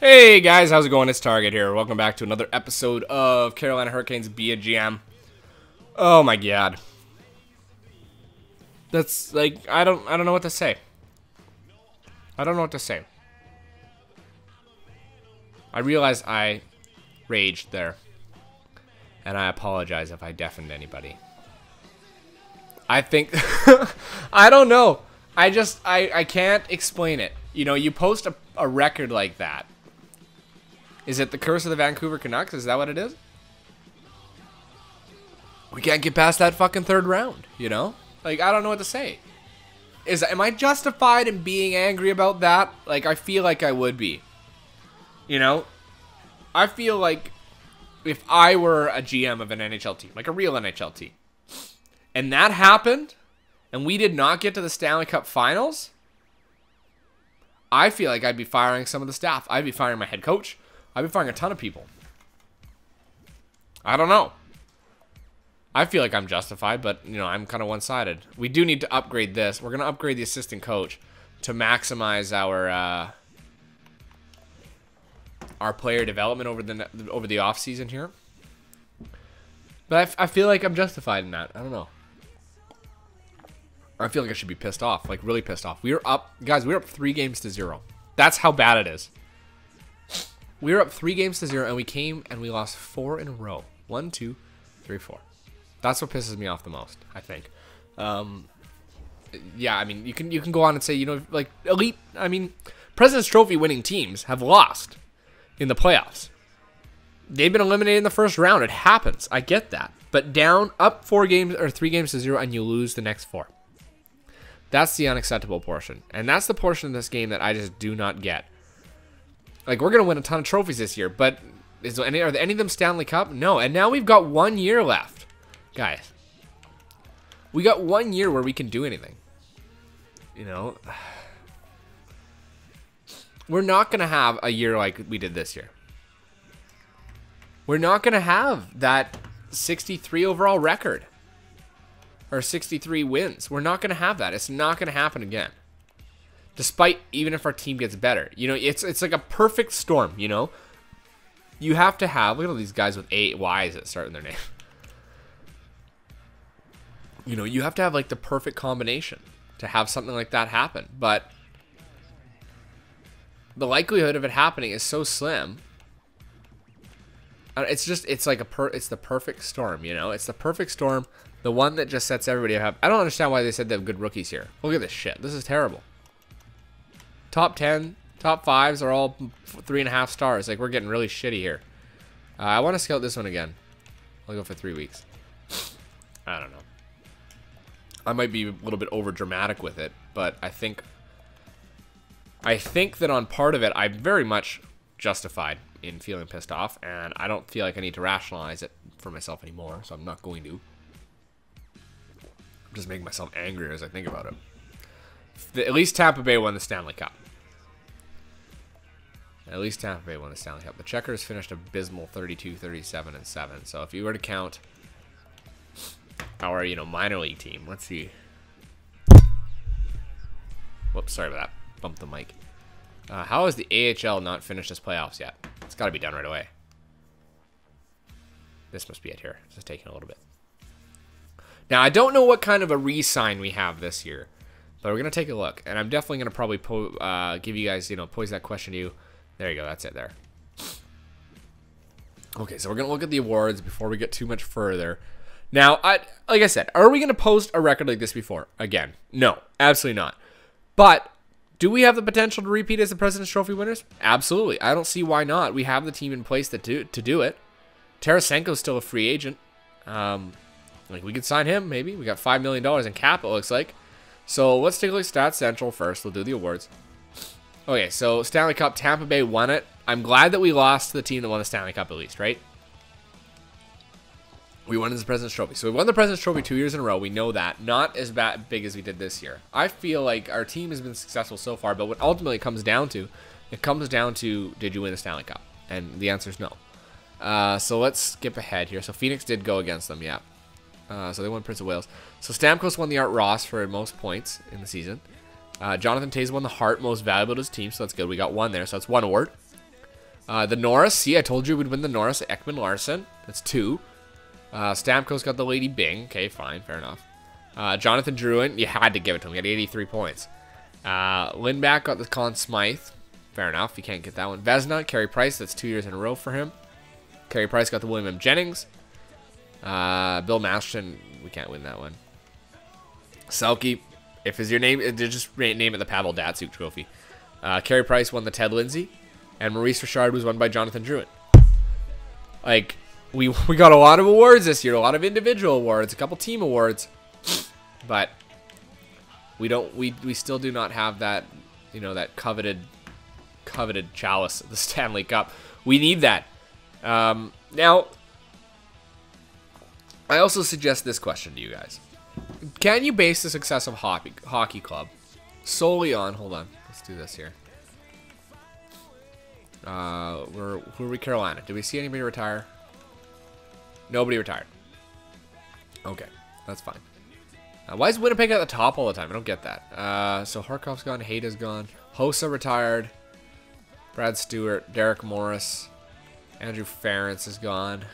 Hey guys, how's it going? It's Target here. Welcome back to another episode of Carolina Hurricanes Be a GM. Oh my god. That's like I don't know what to say. I don't know what to say. I realize I raged there. And I apologize if I deafened anybody. I think I don't know. I can't explain it. You know, you post a record like that. Is it the curse of the Vancouver Canucks? Is that what it is? We can't get past that fucking third round, you know? Like, I don't know what to say. Am I justified in being angry about that? Like, I feel like I would be. You know? I feel like if I were a GM of an NHL team, like a real NHL team, and that happened, and we did not get to the Stanley Cup Finals, I feel like I'd be firing some of the staff. I'd be firing my head coach. I'd be firing a ton of people. I don't know. I feel like I'm justified, but, you know, I'm kind of one-sided. We do need to upgrade this. We're going to upgrade the assistant coach to maximize our player development over the offseason here. But I feel like I'm justified in that. I don't know. I feel like I should be pissed off, like really pissed off. We were up, guys, we were up 3-0. That's how bad it is. We were up 3-0, and we came and we lost 4 in a row. 1, 2, 3, 4. That's what pisses me off the most, I think. Yeah, I mean, you can go on and say, you know, like elite. I mean, President's Trophy winning teams have lost in the playoffs. They've been eliminated in the first round. It happens. I get that. But up 3-0, and you lose the next 4. That's the unacceptable portion, and that's the portion of this game that I just do not get. Like, we're going to win a ton of trophies this year, but are any of them Stanley Cup? No. And now we've got 1 year left. Guys, we got 1 year where we can do anything. You know? We're not going to have a year like we did this year. We're not going to have that 63 overall record. Or 63 wins. We're not going to have that. It's not going to happen again. Despite, even if our team gets better. You know, it's like a perfect storm, you know? You have to have, look at all these guys with 8 Y's that start in their name. You know, you have to have like the perfect combination to have something like that happen. But the likelihood of it happening is so slim. It's the perfect storm, you know? It's the perfect storm. The one that just sets everybody up. I don't understand why they said they have good rookies here. Look at this shit. This is terrible. Top 10, top 5s are all 3.5 stars. Like, we're getting really shitty here. I want to scout this one again. I'll go for 3 weeks. I don't know. I might be a little bit over dramatic with it, but I think that on part of it, I'm very much justified in feeling pissed off, and I don't feel like I need to rationalize it for myself anymore, so I'm not going to. I'm just making myself angrier as I think about it. At least Tampa Bay won the Stanley Cup. At least Tampa Bay won the Stanley Cup. The Checkers finished abysmal 32, 37, and 7. So if you were to count our, you know, minor league team, let's see. Whoops, sorry about that. Bumped the mic. How has the AHL not finished its playoffs yet? It's got to be done right away. This must be it here. It's just taking a little bit. Now, I don't know what kind of a re-sign we have this year, but we're going to take a look. And I'm definitely going to probably give you guys, you know, pose that question to you. There you go. That's it there. Okay, so we're going to look at the awards before we get too much further. Now, like I said, are we going to post a record like this before? Again, no, absolutely not. But do we have the potential to repeat as the President's Trophy winners? Absolutely. I don't see why not. We have the team in place to do it. Tarasenko's still a free agent. Like, we could sign him, maybe. We got $5 million in cap, it looks like. So let's take a look at Stats Central first. We'll do the awards. Okay, so Stanley Cup, Tampa Bay won it. I'm glad that we lost to the team that won the Stanley Cup at least, right? We won the President's Trophy. So we won the President's Trophy 2 years in a row. We know that. Not as big as we did this year. I feel like our team has been successful so far, but what ultimately it comes down to, did you win the Stanley Cup? And the answer is no. So let's skip ahead here. So Phoenix did go against them, yeah. So they won Prince of Wales. So Stamkos won the Art Ross for most points in the season. Jonathan Toews won the Hart most valuable to his team, so that's good. We got 1 there, so that's 1 award. The Norris. See, I told you we'd win the Norris. Ekman Larson. That's 2. Stamkos got the Lady Byng. Okay, fine. Fair enough. Jonathan Drouin. You had to give it to him. He had 83 points. Lindback got the Conn Smythe. Fair enough. You can't get that one. Vezina. Carey Price. That's 2 years in a row for him. Carey Price got the William M. Jennings. Bill Masterton. We can't win that one. Selke. If is your name, just name it the Pavel Datsyuk Trophy. Carey Price won the Ted Lindsay. And Maurice Richard was won by Jonathan Drouin. Like, we got a lot of awards this year. A lot of individual awards. A couple team awards. But we still do not have that, you know, that coveted chalice, the Stanley Cup. We need that. Now, I also suggest this question to you guys. Can you base the success of hockey club solely on, hold on, let's do this here. Who are we? Carolina. Did we see anybody retire? Nobody retired. Okay, that's fine. Why is Winnipeg at the top all the time? I don't get that. So Harkov's gone, Hayda's gone, Hossa retired, Brad Stewart, Derek Morris, Andrew Ference is gone,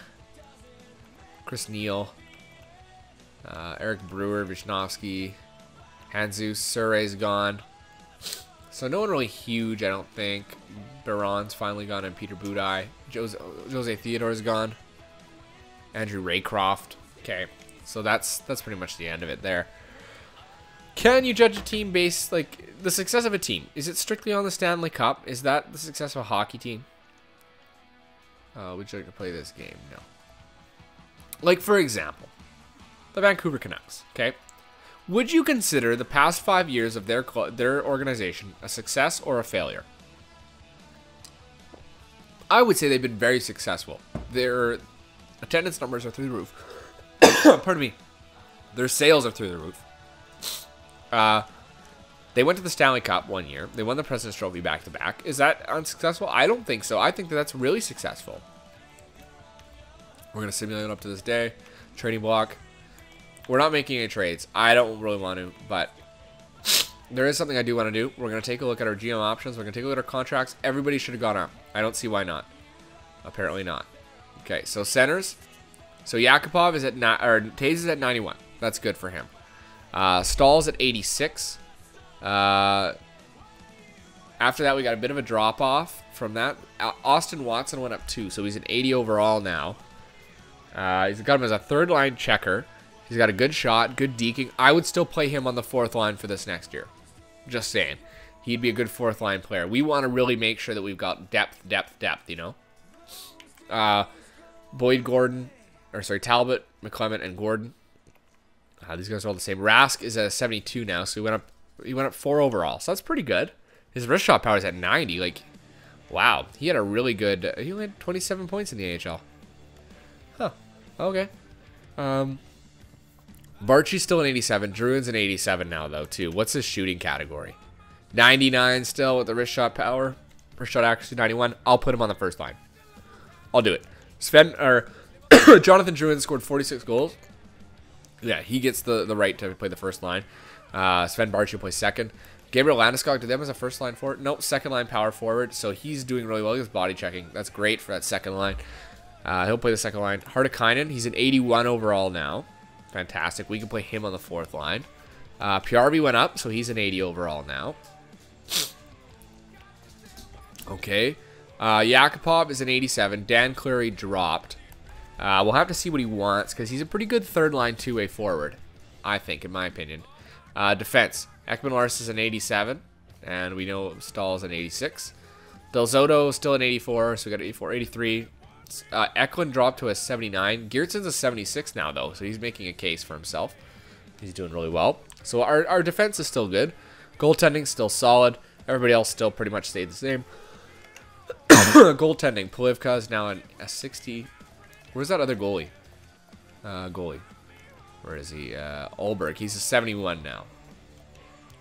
Chris Neal, Eric Brewer, Vishnowski, Hanzus, Surrey's gone. So no one really huge, I don't think. Baron's finally gone, and Peter Budaj. Jose Theodore's gone. Andrew Raycroft. Okay, so that's pretty much the end of it there. Can you judge a team based, like, the success of a team? Is it strictly on the Stanley Cup? Is that the success of a hockey team? Would you like to play this game? No. Like, for example, the Vancouver Canucks, okay? Would you consider the past 5 years of their organization a success or a failure? I would say they've been very successful. Their attendance numbers are through the roof. Pardon me. Their sales are through the roof. They went to the Stanley Cup 1 year. They won the President's Trophy back-to-back. Is that unsuccessful? I don't think so. I think that's really successful. We're going to simulate it up to this day. Trading block. We're not making any trades. I don't really want to, but there is something I do want to do. We're going to take a look at our GM options. We're going to take a look at our contracts. Everybody should have gone up. I don't see why not. Apparently not. Okay, so centers. So Yakupov is at Taze is at 91. That's good for him. Stahl's at 86. After that, we got a bit of a drop off from that. Austin Watson went up 2, so he's an 80 overall now. He's got him as a third line checker. He's got a good shot, good deking. I would still play him on the 4th line for this next year. Just saying. He'd be a good 4th line player. We want to really make sure that we've got depth, you know? Boyd Gordon, or sorry, Talbot, McClement, and Gordon. These guys are all the same. Rask is at a 72 now, so he went up 4 overall. So that's pretty good. His wrist shot power is at 90. Like, wow. He had a really good... he only had 27 points in the AHL. Huh. Okay. Barchi's still an 87. Druin's an 87 now, though, too. What's his shooting category? 99 still with the wrist shot power. Wrist shot accuracy, 91. I'll put him on the first line. I'll do it. Jonathan Drouin scored 46 goals. Yeah, he gets the right to play the first line. Sven Barchi plays second. Gabriel Landeskog, did them as a first line forward? Nope, second line power forward. So he's doing really well. He's body checking. That's great for that second line. He'll play the second line. Hartikainen, he's an 81 overall now. Fantastic. We can play him on the 4th line. PRV went up, so he's an 80 overall now. Okay. Yakupov is an 87. Dan Cleary dropped. We'll have to see what he wants, because he's a pretty good third-line two-way forward, I think, in my opinion. Defense. Ekman Larson is an 87, and we know Stahl's an 86. Del Zotto is still an 84, so we got 84, 83. Eklund dropped to a 79. Geertson's a 76 now, though, so he's making a case for himself. He's doing really well. So our defense is still good. Goaltending's still solid. Everybody else still pretty much stayed the same. Goaltending. Polivka is now a 60. Where's that other goalie? Where is he? Ulberg. He's a 71 now.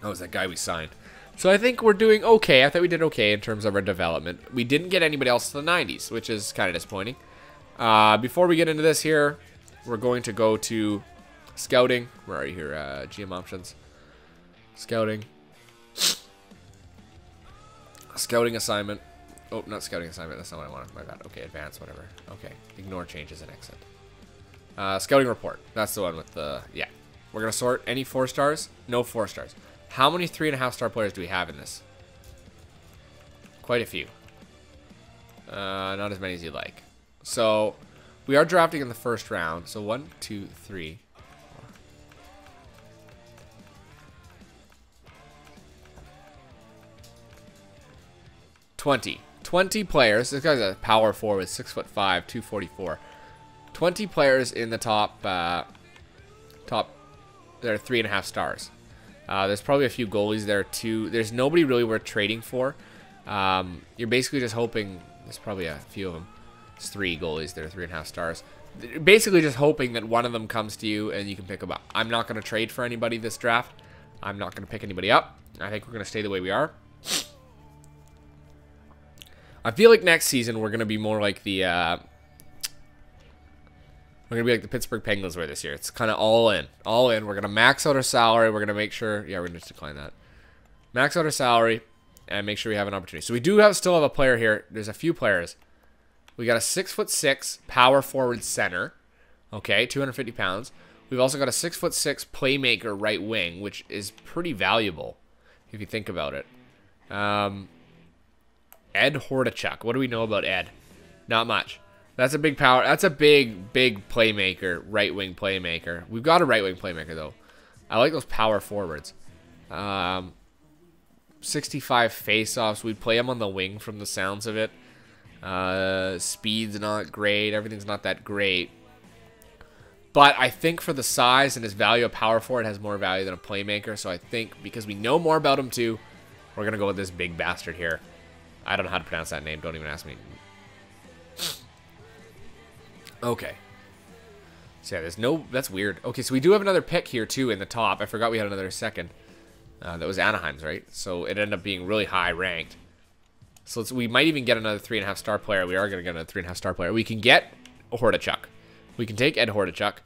That was that guy we signed. So I think we're doing okay. I thought we did okay in terms of our development. We didn't get anybody else to the 90s, which is kind of disappointing. Before we get into this here, we're going to go to scouting. Where are you here? GM options. Scouting. Scouting assignment. Oh, not scouting assignment. That's not what I wanted. My bad. Okay, advance, whatever. Okay, ignore changes and exit. Scouting report. That's the one with the... Yeah. We're going to sort any 4 stars. No 4 stars. How many 3.5 star players do we have in this? Quite a few. Not as many as you'd like. So, we are drafting in the first round. So, 1, 2, 3... 20 players. This guy's a power forward, 6'5", 244. 20 players in the top. Top. There are 3.5 stars. There's probably a few goalies there too. There's nobody really worth trading for. You're basically just hoping. There's probably a few of them. It's 3 goalies that are 3.5 stars. You're basically just hoping that one of them comes to you and you can pick them up. I'm not going to trade for anybody this draft. I'm not going to pick anybody up. I think we're going to stay the way we are. I feel like next season we're gonna be more like the Pittsburgh Penguins were this year. It's kind of all in. We're gonna max out our salary. We're gonna make sure. Yeah, we're gonna just decline that. Max out our salary and make sure we have an opportunity. So we do still have a player here. There's a few players. We got a 6'6" power forward center. Okay, 250 pounds. We've also got a 6'6" playmaker right wing, which is pretty valuable if you think about it. Ed Hordichuk. What do we know about Ed? Not much. That's a big power. That's a big playmaker, right wing playmaker. We've got a right wing playmaker though. I like those power forwards. 65 faceoffs. We'd play him on the wing from the sounds of it. Speed's not great. Everything's not that great. But I think for the size and his value, a power forward has more value than a playmaker. So I think because we know more about him too, we're gonna go with this big bastard here. I don't know how to pronounce that name. Don't even ask me. Okay. So yeah, there's no... That's weird. Okay, so we do have another pick here, too, in the top. I forgot we had another second. That was Anaheim's, right? So it ended up being really high ranked. So we might even get another 3.5 star player. We are going to get another 3.5 star player. We can get Hordichuk. We can take Ed Hordichuk.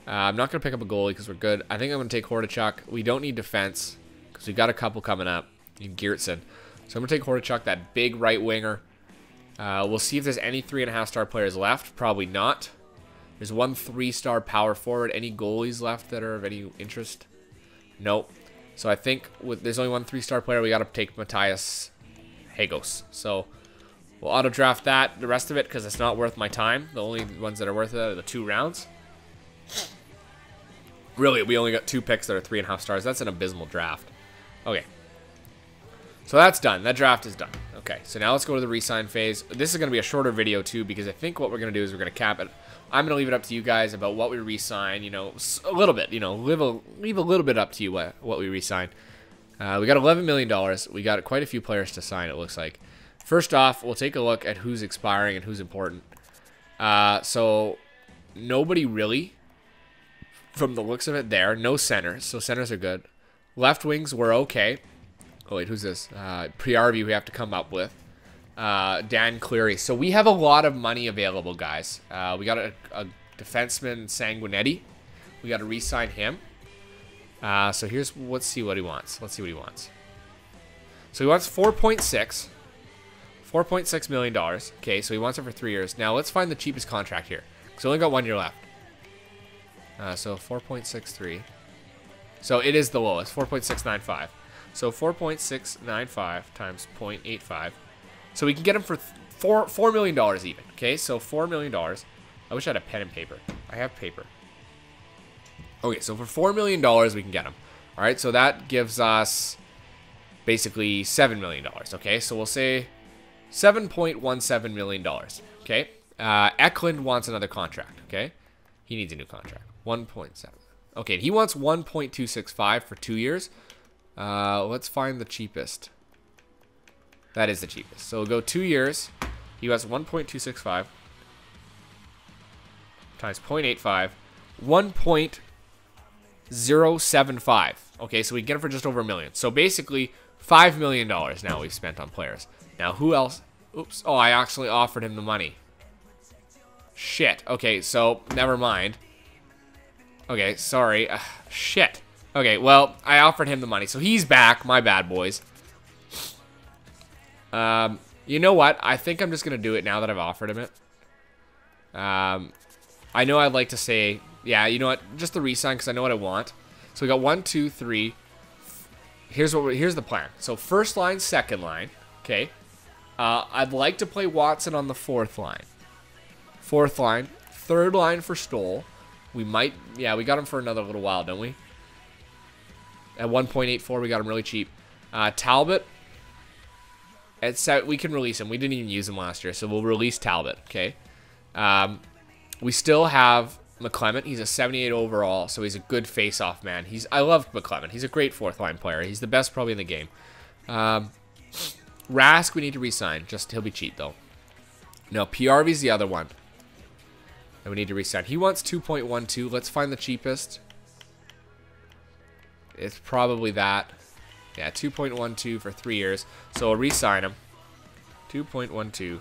I'm not going to pick up a goalie because we're good. I think I'm going to take Hordichuk. We don't need defense because we've got a couple coming up. In Geertsen. So I'm going to take Hordichuk, that big right winger. We'll see if there's any 3.5 star players left. Probably not. There's 1 3-star power forward. Any goalies left that are of any interest? Nope. So I think there's only 1 3-star player. We got to take Matthias Hagos. So we'll auto draft that. The rest of it, because it's not worth my time. The only ones that are worth it are the 2 rounds. Really, we only got 2 picks that are 3.5 stars. That's an abysmal draft. Okay. So that's done. That draft is done. Okay, so now let's go to the re-sign phase. This is going to be a shorter video, too, because I think what we're going to do is we're going to cap it. I'm going to leave it up to you guys about what we re-sign, you know, a little bit, you know, leave a little bit up to you what we re-sign. We got $11 million. We got quite a few players to sign, it looks like. First off, we'll take a look at who's expiring and who's important. So nobody really, from the looks of it there. No centers, so centers are good. Left wings were okay. Oh, wait, who's this? Priarvi we have to come up with. Dan Cleary. So we have a lot of money available, guys. We got a defenseman, Sanguinetti. We got to re-sign him. So let's see what he wants. Let's see what he wants. So he wants $4.6 million. Okay, so he wants it for 3 years. Now let's find the cheapest contract here. Because we only got 1 year left. So 4.63. So it is the lowest, 4.695. So 4.695 times 0.85. So we can get him for $4 million even. Okay, so $4 million. I wish I had a pen and paper. I have paper. Okay, so for $4 million we can get him. All right, so that gives us basically $7 million. Okay, so we'll say $7.17 million. Okay, Eklund wants another contract. Okay, he needs a new contract. 1.7. Okay, he wants 1.265 for 2 years. Let's find the cheapest. That is the cheapest. So we'll go 2 years. He wants 1.265 times 0.85. 1.075. Okay, so we get it for just over $1 million. So basically, $5 million now we've spent on players. Now, who else? Oops. Oh, I actually offered him the money. Shit. Okay, so never mind. Okay, sorry. Shit. Okay, well, I offered him the money, so he's back. My bad, boys. Yeah, You know what? I think I'm just going to do it now that I've offered him it. I know I'd like to say, yeah, you know what? Just the re-sign because I know what I want. So we got 1, 2, 3. Here's the plan. So first line, second line. Okay. I'd like to play Watson on the fourth line. Fourth line. Third line for Stoll. We might, yeah, we got him for another little while, don't we? At 1.84, we got him really cheap. Talbot. We can release him. We didn't even use him last year, so we'll release Talbot, okay? We still have McClement. He's a 78 overall, so he's a good face-off man. I love McClement. He's a great fourth-line player. He's the best probably in the game. Rask, we need to re-sign. Just he'll be cheap, though. No, PRV's the other one. And we need to re-sign. He wants 2.12. Let's find the cheapest. It's probably that. Yeah, 2.12 for 3 years. So we'll re-sign him. 2.12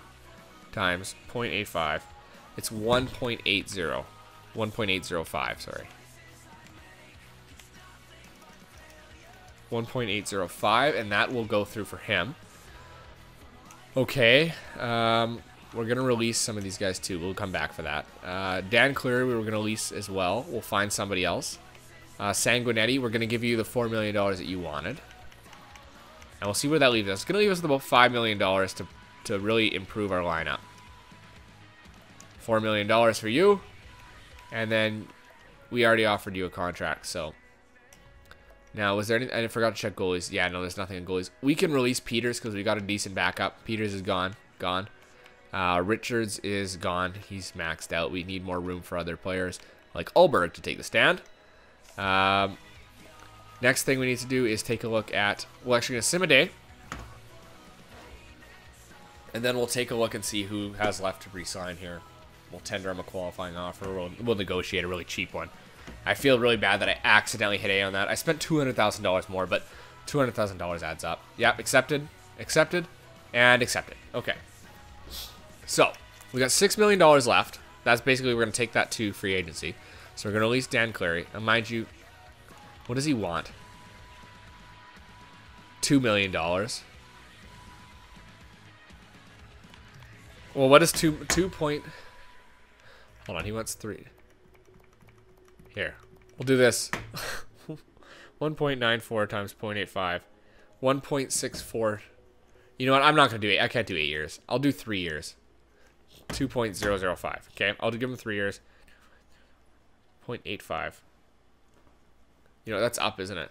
times 0.85. It's 1.80. 1.805, sorry. 1.805, and that will go through for him. Okay. We're going to release some of these guys, too. We'll come back for that. Dan Cleary, we were going to release as well. We'll find somebody else. Sanguinetti, we're going to give you the $4 million that you wanted. And we'll see where that leaves us. It's going to leave us with about $5 million to really improve our lineup. $4 million for you. And then we already offered you a contract, so. Now, was there anything? I forgot to check goalies. Yeah, no, there's nothing in goalies. We can release Peters because we got a decent backup. Peters is gone. Gone. Richards is gone. He's maxed out. We need more room for other players like Ulberg to take the stand. Next thing we need to do is take a look at, we're actually going to sim a day. And then we'll take a look and see who has left to re-sign here. We'll tender him a qualifying offer. We'll negotiate a really cheap one. I feel really bad that I accidentally hit A on that. I spent $200,000 more, but $200,000 adds up. Yep, accepted, accepted, and accepted. Okay. So, we got $6 million left. That's basically, we're going to take that to free agency. So we're going to release Dan Cleary. And mind you, what does he want? $2 million. Well, what is 2 point... Hold on, he wants 3. Here, we'll do this. 1.94 times 0.85. 1.64. You know what? I'm not going to do 8. I can't do 8 years. I'll do 3 years. 2.005. Okay, I'll give him 3 years. 0.85. You know, that's up, isn't it?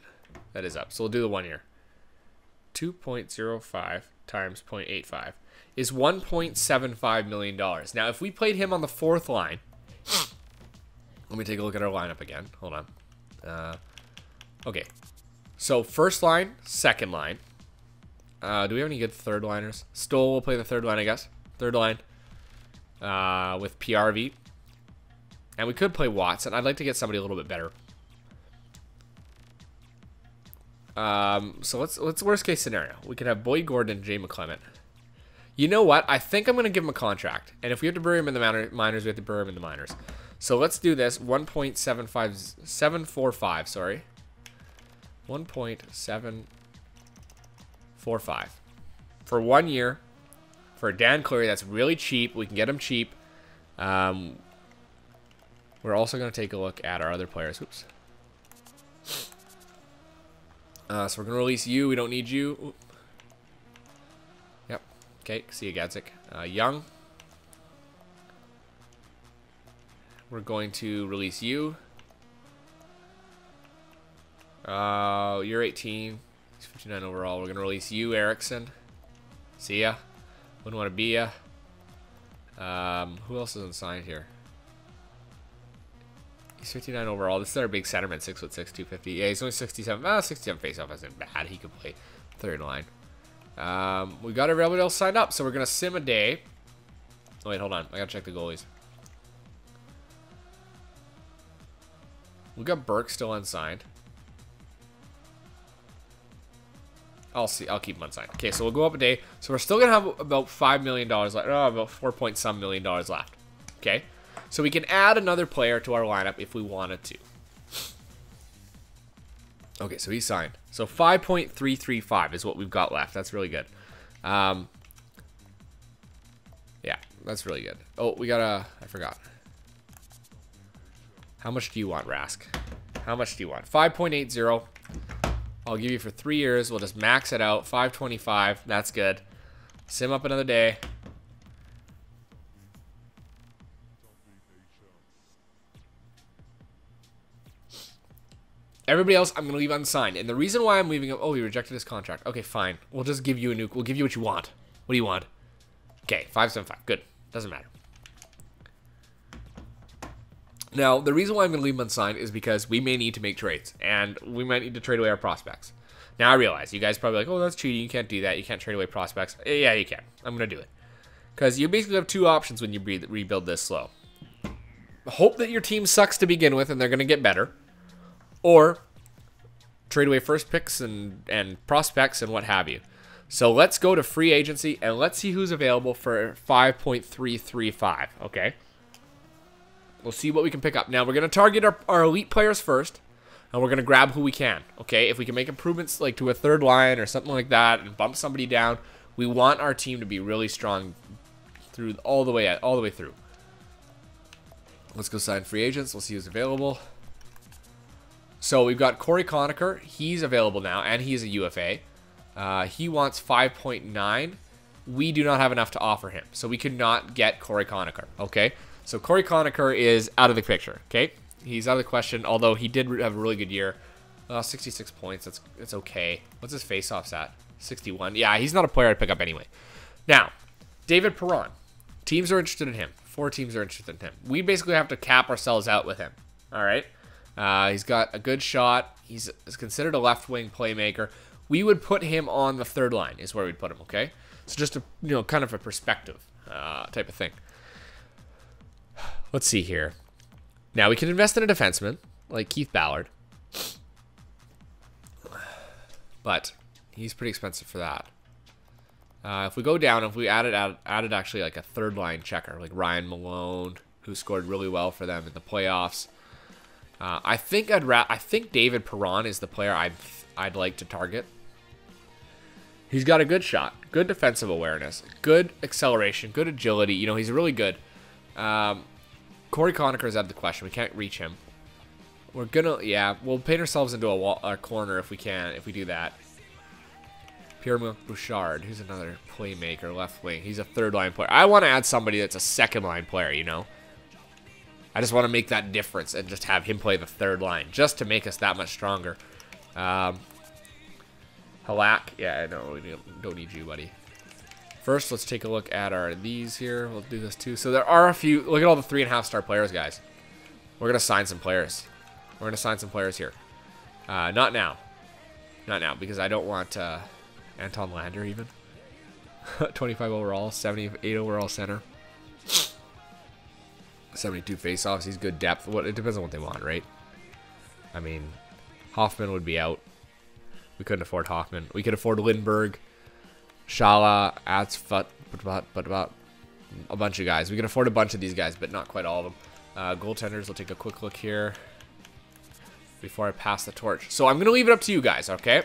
That is up. So we'll do the 1 year. 2.05 times 0.85 is $1.75 million. Now, if we played him on the fourth line, let me take a look at our lineup again. Hold on. Okay. So, first line, second line. Do we have any good third liners? Stoll will play the third line, I guess. Third line with PRV. And we could play Watson. I'd like to get somebody a little bit better. So let's worst case scenario. We could have Boyd Gordon and Jay McClement. You know what? I think I'm going to give him a contract. And if we have to bury him in the minors, we have to bury him in the minors. So let's do this. 1.745, sorry. 1.745. For 1 year. For Dan Cleary, that's really cheap. We can get him cheap. We're also going to take a look at our other players. Oops. So we're going to release you. We don't need you. Ooh. Yep. Okay. See you, Gadzik. Young. We're going to release you. You're 18. He's 59 overall. We're going to release you, Erickson. See ya. Wouldn't want to be ya. Who else is unsigned here? He's 59 overall. This is our big centerman, 6'6", 250. Yeah, he's only 67. 67 faceoff isn't bad. He could play third line. We got everybody else signed up, so we're gonna sim a day. Oh wait, hold on. I gotta check the goalies. We got Burke still unsigned. I'll see. I'll keep him unsigned. Okay, so we'll go up a day. So we're still gonna have about $5 million left. Oh, about 4 point some million dollars left. Okay. So we can add another player to our lineup if we wanted to. Okay, so he's signed. So 5.335 is what we've got left. That's really good. That's really good. Oh, we gotta... I forgot. How much do you want, Rask? How much do you want? 5.80. I'll give you for 3 years. We'll just max it out. 525. That's good. Sim up another day. Everybody else, I'm going to leave unsigned. And the reason why I'm leaving him... Oh, he rejected his contract. Okay, fine. We'll just give you a nuke. We'll give you what you want. What do you want? Okay, 575. Good. Doesn't matter. Now, the reason why I'm going to leave him unsigned is because we may need to make trades. And we might need to trade away our prospects. Now, I realize you guys are probably like, oh, that's cheating. You can't do that. You can't trade away prospects. Yeah, you can. I'm going to do it. Because you basically have two options when you rebuild this slow. Hope that your team sucks to begin with and they're going to get better. Or trade away first picks and prospects and what have you. So let's go to free agency and let's see who's available for 5.335. Okay. We'll see what we can pick up. Now we're going to target our elite players first. And we're going to grab who we can. Okay. If we can make improvements like to a third line or something like that and bump somebody down, we want our team to be really strong through all the way through. Let's go sign free agents. We'll see who's available. So we've got Corey Conacher. He's available now, and he's a UFA. He wants 5.9. We do not have enough to offer him, so we could not get Corey Conacher. Okay, so Corey Conacher is out of the picture. Okay, he's out of the question. Although he did have a really good year, 66 points. It's okay. What's his faceoffs at? 61. Yeah, he's not a player I'd pick up anyway. Now, David Perron. Teams are interested in him. 4 teams are interested in him. We basically have to cap ourselves out with him. All right. He's got a good shot. He's considered a left wing playmaker. We would put him on the third line is where we'd put him, okay? So just a, kind of a perspective type of thing. Let's see here. Now we can invest in a defenseman like Keith Ballard. But he's pretty expensive for that. If we go down, if we added actually like a third line checker like Ryan Malone, who scored really well for them in the playoffs. I think David Perron is the player I'd like to target. He's got a good shot, good defensive awareness, good acceleration, good agility. He's really good. Corey Conacher is out of the question. We can't reach him. We'll paint ourselves into a corner if we can, if we do that. Pierre-Marc Bouchard, who's another playmaker, left wing. He's a third line player. I want to add somebody that's a second line player, I just want to make that difference and just have him play the third line just to make us that much stronger. Halak, yeah, no, we don't need you, buddy. First, let's take a look at these here. We'll do this too. So there are a few. Look at all the 3.5-star players, guys. We're gonna sign some players. We're gonna sign some players here. Not now, because I don't want Anton Lander even. 25 overall, 78 overall center. 72 faceoffs. He's good depth. It depends on what they want, right? I mean, Hoffman would be out. We couldn't afford Hoffman. We could afford Lindbergh, Shala, Atzfut, but a bunch of guys. We can afford a bunch of these guys, but not quite all of them. Goaltenders, we'll take a quick look here before I pass the torch. So I'm going to leave it up to you guys, okay?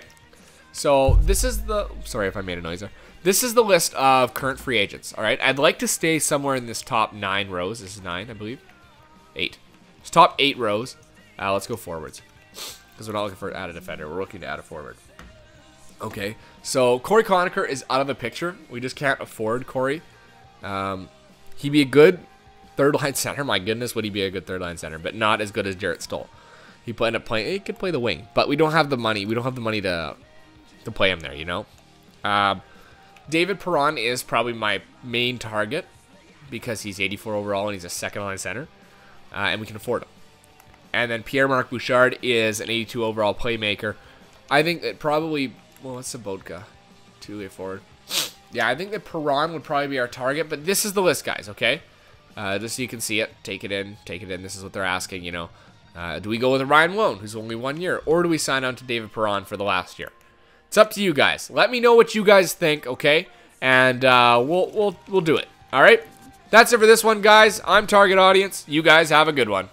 So this is the... Sorry if I made a noise there. This is the list of current free agents, all right? I'd like to stay somewhere in this top 9 rows. This is 9, I believe. 8. It's top 8 rows. Let's go forwards. Because we're not looking for to add a defender. We're looking to add a forward. Okay, so Corey Conacher is out of the picture. We just can't afford Corey. He'd be a good third-line center. My goodness, would he be a good third-line center, but not as good as Jarrett Stoll. He could play the wing, but we don't have the money. We don't have the money to play him there, David Perron is probably my main target because he's 84 overall and he's a second-line center, and we can afford him. And then Pierre-Marc Bouchard is an 82 overall playmaker. I think that probably... Well, what's Sabotka? 2-way forward. Yeah, I think that Perron would probably be our target, but this is the list, guys, okay? Just so you can see it. Take it in. This is what they're asking, Do we go with Ryan Malone, who's only 1 year, or do we sign on to David Perron for the last year? It's up to you guys. Let me know what you guys think, okay? And we'll do it. All right? That's it for this one, guys. I'm Target Audience. You guys have a good one.